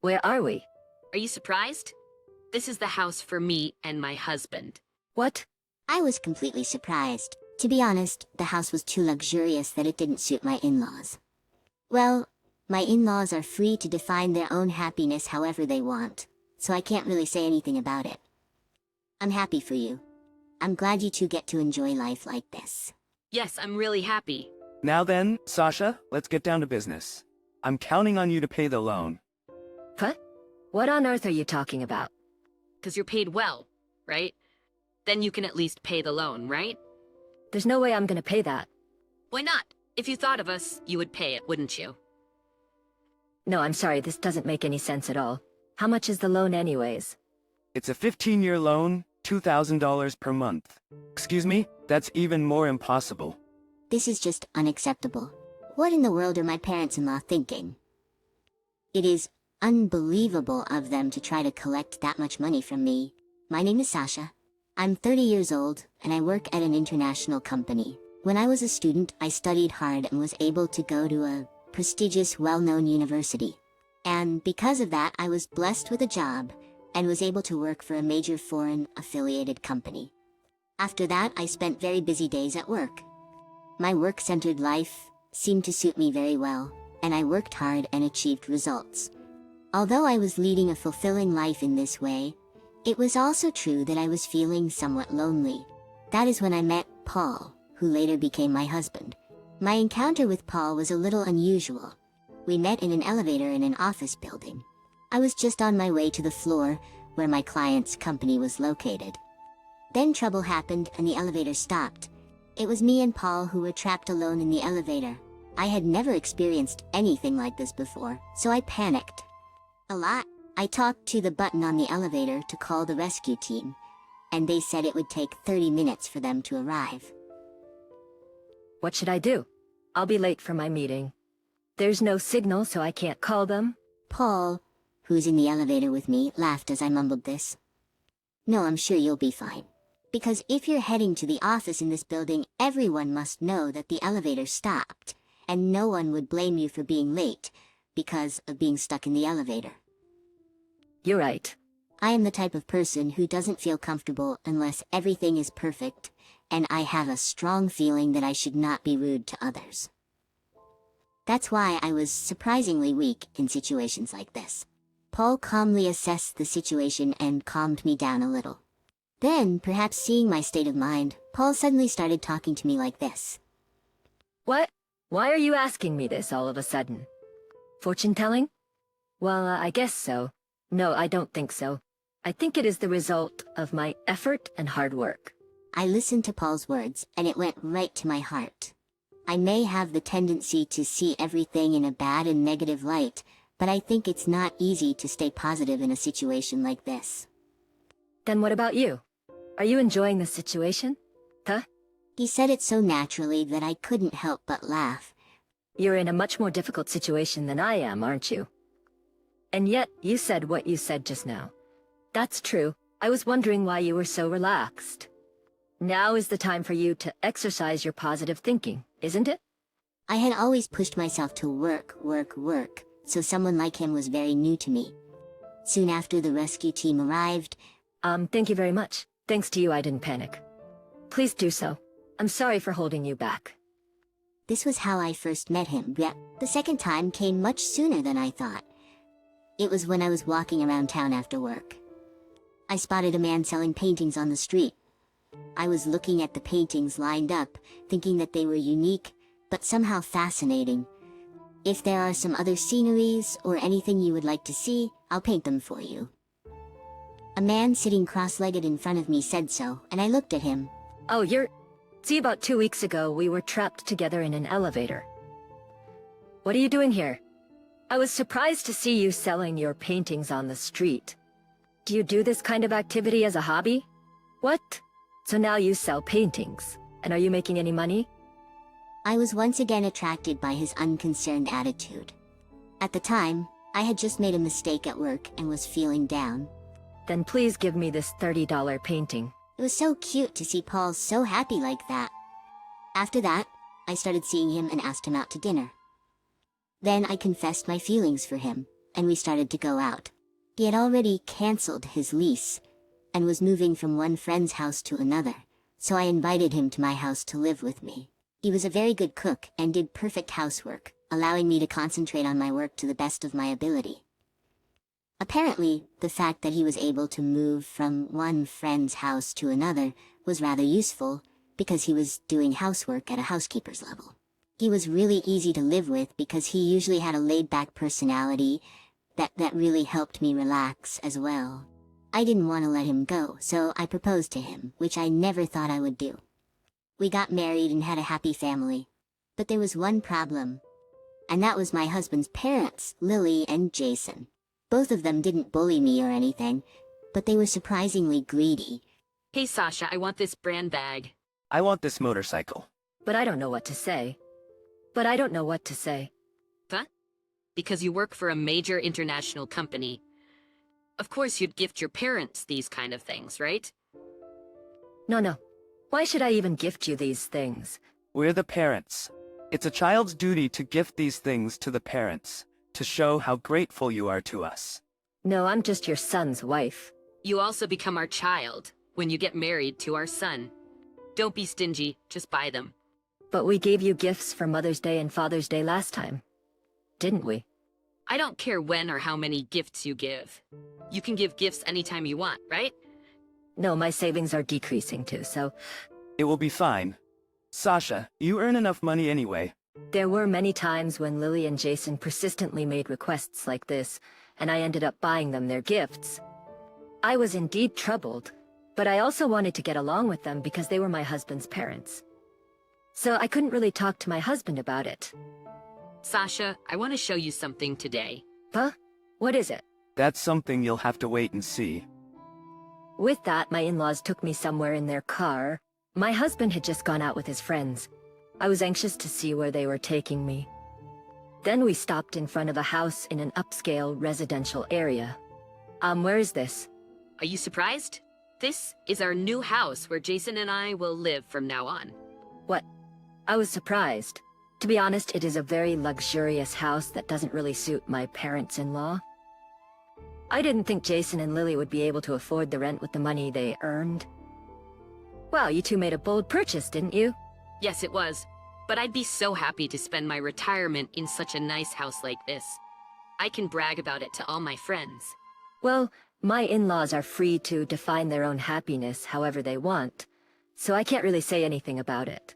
Where are we? Are you surprised? This is the house for me and my husband. What? I was completely surprised. To be honest, the house was too luxurious that it didn't suit my in-laws. Well, my in-laws are free to define their own happiness however they want, so I can't really say anything about it. I'm happy for you. I'm glad you two get to enjoy life like this. Yes, I'm really happy. Now then, Sasha, let's get down to business. I'm counting on you to pay the loan. What? What on earth are you talking about? 'Cause you're paid well, right? Then you can at least pay the loan, right? There's no way I'm gonna pay that. Why not? If you thought of us, you would pay it, wouldn't you? No, I'm sorry, this doesn't make any sense at all. How much is the loan anyways? It's a 15-year loan, $2,000 per month. Excuse me? That's even more impossible. This is just unacceptable. What in the world are my parents-in-law thinking? It is unbelievable of them to try to collect that much money from me. My name is Sasha. I'm 30 years old, and I work at an international company. When I was a student, I studied hard and was able to go to a prestigious, well-known university. And because of that, I was blessed with a job and was able to work for a major foreign-affiliated company. After that, I spent very busy days at work. My work-centered life seemed to suit me very well, and I worked hard and achieved results. Although I was leading a fulfilling life in this way, it was also true that I was feeling somewhat lonely. That is when I met Paul, who later became my husband. My encounter with Paul was a little unusual. We met in an elevator in an office building. I was just on my way to the floor where my client's company was located. Then trouble happened and the elevator stopped. It was me and Paul who were trapped alone in the elevator. I had never experienced anything like this before, so I panicked a lot. I talked to the button on the elevator to call the rescue team, and they said it would take 30 minutes for them to arrive. What should I do? I'll be late for my meeting. There's no signal, so I can't call them. Paul, who's in the elevator with me, laughed as I mumbled this. No, I'm sure you'll be fine. Because if you're heading to the office in this building, everyone must know that the elevator stopped, and no one would blame you for being late because of being stuck in the elevator. You're right. I am the type of person who doesn't feel comfortable unless everything is perfect, and I have a strong feeling that I should not be rude to others. That's why I was surprisingly weak in situations like this. Paul calmly assessed the situation and calmed me down a little. Then, perhaps seeing my state of mind, Paul suddenly started talking to me like this. What? Why are you asking me this all of a sudden? Fortune-telling? Well, I guess so. No, I don't think so. I think it is the result of my effort and hard work. I listened to Paul's words, and it went right to my heart. I may have the tendency to see everything in a bad and negative light, but I think it's not easy to stay positive in a situation like this. Then what about you? Are you enjoying the situation? Huh? He said it so naturally that I couldn't help but laugh. You're in a much more difficult situation than I am, aren't you? And yet, you said what you said just now. That's true. I was wondering why you were so relaxed. Now is the time for you to exercise your positive thinking, isn't it? I had always pushed myself to work, so someone like him was very new to me. Soon after the rescue team arrived. Thank you very much. Thanks to you, I didn't panic. Please do so. I'm sorry for holding you back. This was how I first met him, yet the second time came much sooner than I thought. It was when I was walking around town after work. I spotted a man selling paintings on the street. I was looking at the paintings lined up, thinking that they were unique, but somehow fascinating. If there are some other sceneries or anything you would like to see, I'll paint them for you. A man sitting cross-legged in front of me said so, and I looked at him. Oh, See, about 2 weeks ago, we were trapped together in an elevator. What are you doing here? I was surprised to see you selling your paintings on the street. Do you do this kind of activity as a hobby? What? So now you sell paintings. And are you making any money? I was once again attracted by his unconcerned attitude. At the time, I had just made a mistake at work and was feeling down. Then please give me this $30 painting. It was so cute to see Paul so happy like that. After that, I started seeing him and asked him out to dinner. Then I confessed my feelings for him. and we started to go out. He had already cancelled his lease, and was moving from one friend's house to another, so I invited him to my house to live with me. He was a very good cook and did perfect housework, allowing me to concentrate on my work to the best of my ability. Apparently, the fact that he was able to move from one friend's house to another was rather useful, because he was doing housework at a housekeeper's level. He was really easy to live with because he usually had a laid-back personality that really helped me relax as well. I didn't want to let him go, so I proposed to him, which I never thought I would do. We got married and had a happy family. But there was one problem, and that was my husband's parents, Lily and Jason. Both of them didn't bully me or anything, but they were surprisingly greedy. Hey Sasha, I want this brand bag. I want this motorcycle. But I don't know what to say. But I don't know what to say. Huh? Because you work for a major international company. Of course you'd gift your parents these kind of things, right? No. Why should I even gift you these things? We're the parents. It's a child's duty to gift these things to the parents, to show how grateful you are to us. No, I'm just your son's wife. You also become our child when you get married to our son. Don't be stingy, just buy them. But we gave you gifts for Mother's Day and Father's Day last time, didn't we? I don't care when or how many gifts you give. You can give gifts anytime you want, right? No, my savings are decreasing too, so It will be fine. Sasha, you earn enough money anyway. there were many times when Lily and Jason persistently made requests like this, and I ended up buying them their gifts. I was indeed troubled, but I also wanted to get along with them because they were my husband's parents. So I couldn't really talk to my husband about it. Sasha, I want to show you something today. Huh? What is it? That's something you'll have to wait and see. With that, my in-laws took me somewhere in their car. My husband had just gone out with his friends. I was anxious to see where they were taking me. Then we stopped in front of a house in an upscale residential area. Where is this? Are you surprised? This is our new house where Jason and I will live from now on. What? I was surprised. To be honest, it is a very luxurious house that doesn't really suit my parents-in-law. I didn't think Jason and Lily would be able to afford the rent with the money they earned. Wow, you two made a bold purchase, didn't you? Yes, it was. But I'd be so happy to spend my retirement in such a nice house like this. I can brag about it to all my friends. Well, my in-laws are free to define their own happiness however they want, so I can't really say anything about it.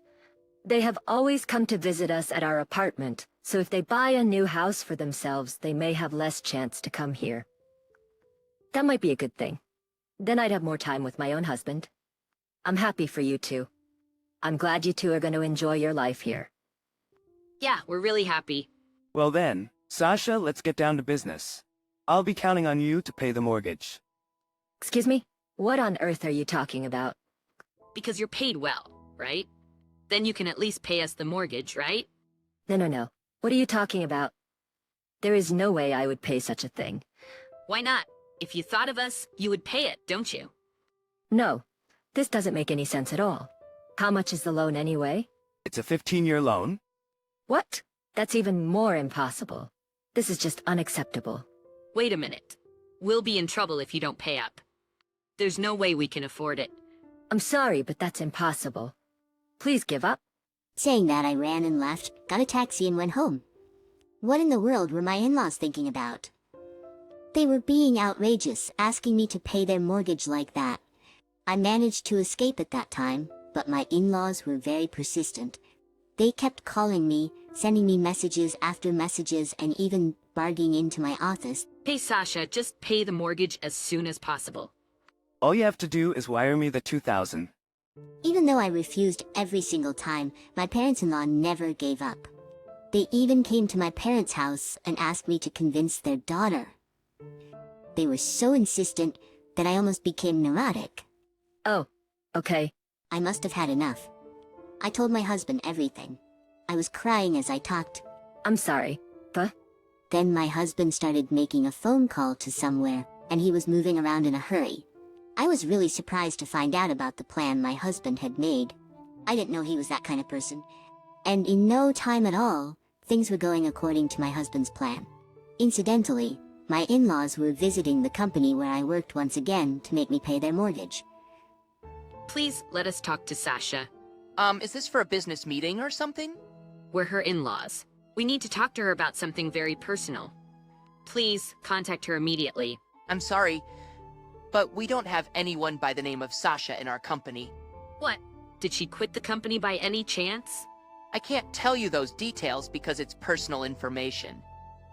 They have always come to visit us at our apartment, so if they buy a new house for themselves, they may have less chance to come here. That might be a good thing. Then I'd have more time with my own husband. I'm happy for you two. I'm glad you two are going to enjoy your life here. Yeah, we're really happy. Well then, Sasha, let's get down to business. I'll be counting on you to pay the mortgage. Excuse me? What on earth are you talking about? Because you're paid well, right? Then you can at least pay us the mortgage, right? No. What are you talking about? There is no way I would pay such a thing. Why not? If you thought of us, you would pay it, don't you? No, this doesn't make any sense at all. How much is the loan anyway? It's a 15-year loan. What? That's even more impossible. This is just unacceptable. Wait a minute. We'll be in trouble if you don't pay up. There's no way we can afford it. I'm sorry, but that's impossible. Please give up. Saying that, I ran and left, got a taxi and went home. What in the world were my in-laws thinking about? They were being outrageous, asking me to pay their mortgage like that. I managed to escape at that time, but my in-laws were very persistent. They kept calling me, sending me messages after messages, and even barging into my office. Hey Sasha, just pay the mortgage as soon as possible. All you have to do is wire me the $2,000. Even though I refused every single time, my parents-in-law never gave up. They even came to my parents' house and asked me to convince their daughter. They were so insistent that I almost became neurotic. Oh, okay. I must have had enough. I told my husband everything. I was crying as I talked. I'm sorry, but Then my husband started making a phone call to somewhere, and he was moving around in a hurry. I was really surprised to find out about the plan my husband had made. I didn't know he was that kind of person. And in no time at all, things were going according to my husband's plan. Incidentally, My in-laws were visiting the company where I worked once again to make me pay their mortgage. Please let us talk to Sasha. Is this for a business meeting or something? We're her in-laws. We need to talk to her about something very personal. Please contact her immediately. I'm sorry, but we don't have anyone by the name of Sasha in our company. What? Did she quit the company by any chance? I can't tell you those details because it's personal information.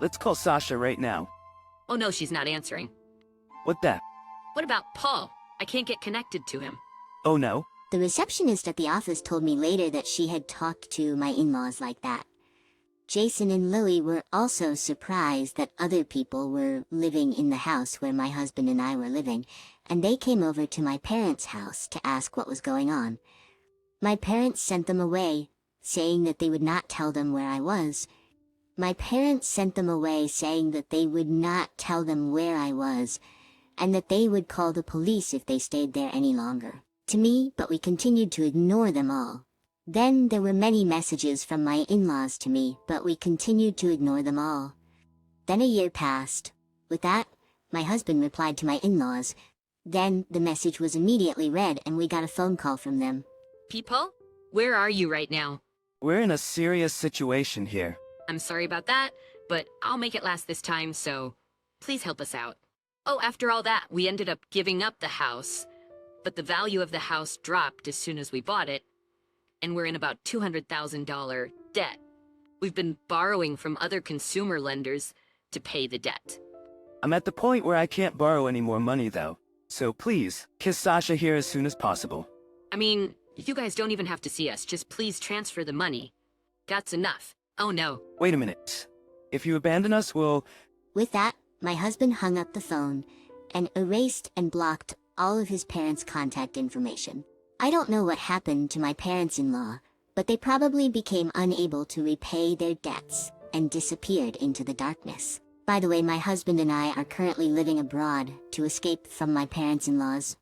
Let's call Sasha right now. Oh no, she's not answering. What that? What about Paul? I can't get connected to him. Oh no? The receptionist at the office told me later that she had talked to my in-laws like that. Jason and Lily were also surprised that other people were living in the house where my husband and I were living, and they came over to my parents' house to ask what was going on. My parents sent them away, saying that they would not tell them where I was. My parents sent them away saying that they would not tell them where I was, and that they would call the police if they stayed there any longer. To me, but we continued to ignore them all. Then there were many messages from my in-laws to me, but we continued to ignore them all. Then a year passed. With that, my husband replied to my in-laws. Then the message was immediately read and we got a phone call from them. People? Where are you right now? We're in a serious situation here. I'm sorry about that, but I'll make it last this time, so please help us out. Oh, after all that, we ended up giving up the house, but the value of the house dropped as soon as we bought it, and we're in about $200,000 debt. We've been borrowing from other consumer lenders to pay the debt. I'm at the point where I can't borrow any more money though. So please, kiss Sasha here as soon as possible. I mean, you guys don't even have to see us, just please transfer the money. That's enough. Oh no. Wait a minute. If you abandon us, we'll... With that, my husband hung up the phone and erased and blocked all of his parents' contact information. I don't know what happened to my parents-in-law, but they probably became unable to repay their debts and disappeared into the darkness. By the way, my husband and I are currently living abroad to escape from my parents-in-laws.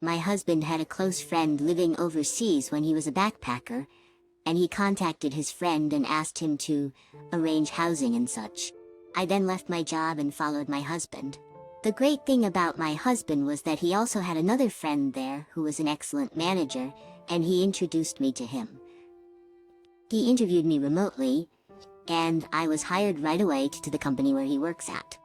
My husband had a close friend living overseas when he was a backpacker, and he contacted his friend and asked him to arrange housing and such. I then left my job and followed my husband. The great thing about my husband was that he also had another friend there who was an excellent manager, and he introduced me to him. He interviewed me remotely, and I was hired right away to the company where he works at.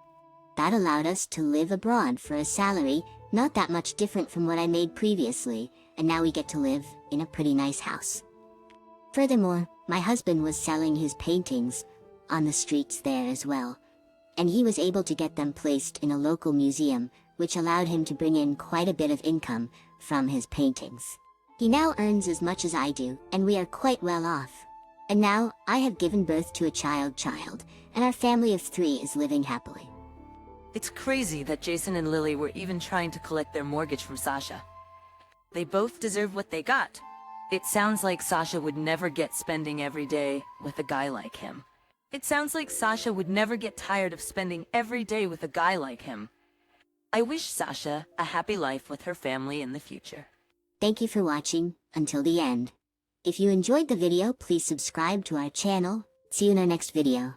That allowed us to live abroad for a salary not that much different from what I made previously, and now we get to live in a pretty nice house. Furthermore, my husband was selling his paintings on the streets there as well, and he was able to get them placed in a local museum, which allowed him to bring in quite a bit of income from his paintings. He now earns as much as I do, and we are quite well off. And now, I have given birth to a child, and our family of 3 is living happily. It's crazy that Jason and Lily were even trying to collect their mortgage from Sasha. They both deserve what they got. It sounds like Sasha would never get spending every day with a guy like him. It sounds like Sasha would never get tired of spending every day with a guy like him. I wish Sasha a happy life with her family in the future. Thank you for watching until the end. If you enjoyed the video, please subscribe to our channel. See you in our next video.